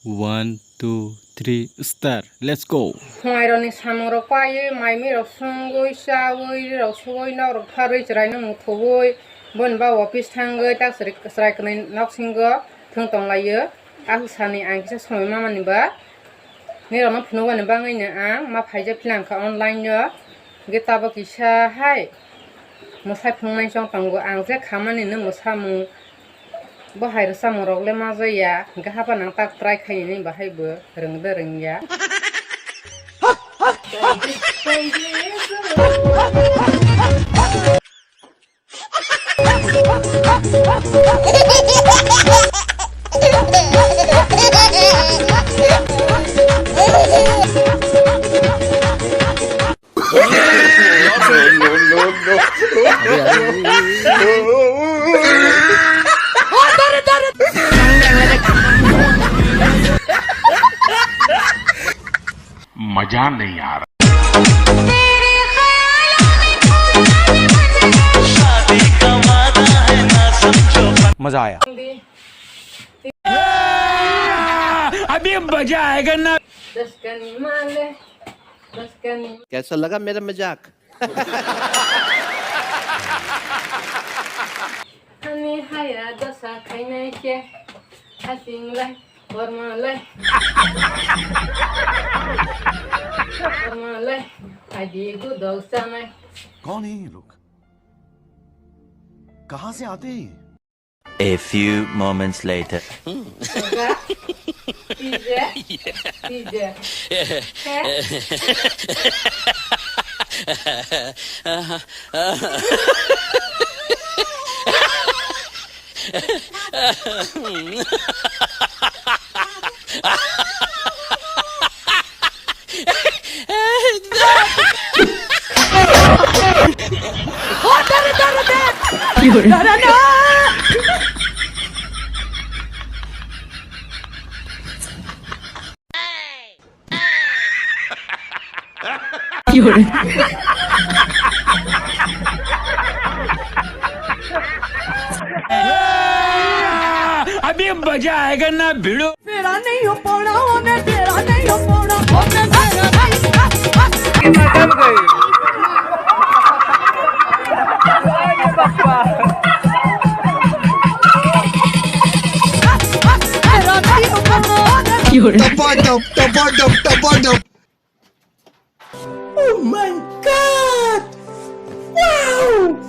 1, 2, 3, start. Let's go. Hoironi samoro kwaye mai mi ro sungoi sawoi ro sugoi na ro pharoi chrai na muthoi bon ba office thangoi tak srai knai nok singo thung tong layo aku sani ang kisa somai mama ni ba ni ro na phnu ba ni bangai na ang ma phaija philang kha online yo geta ba kisa hai musai phungnai chong tango ang je khamani na musamu bo hairo samorok le ma jaya ga hapa nang tak try khai ni ba hai bo rengde rengya मजा नहीं आ रहा। मजा आया। अभी मजा आएगा ना। कैसा लगा मेरा मजाक? कौन है ये लोग? कहाँ से आते हैं? A few moments later. अभी मजा आएगा ना भिड़ो। तेरा नहीं हो पौड़ा मैं तेरा नहीं हो पौड़ा मैं तेरा Oh my God! Wow!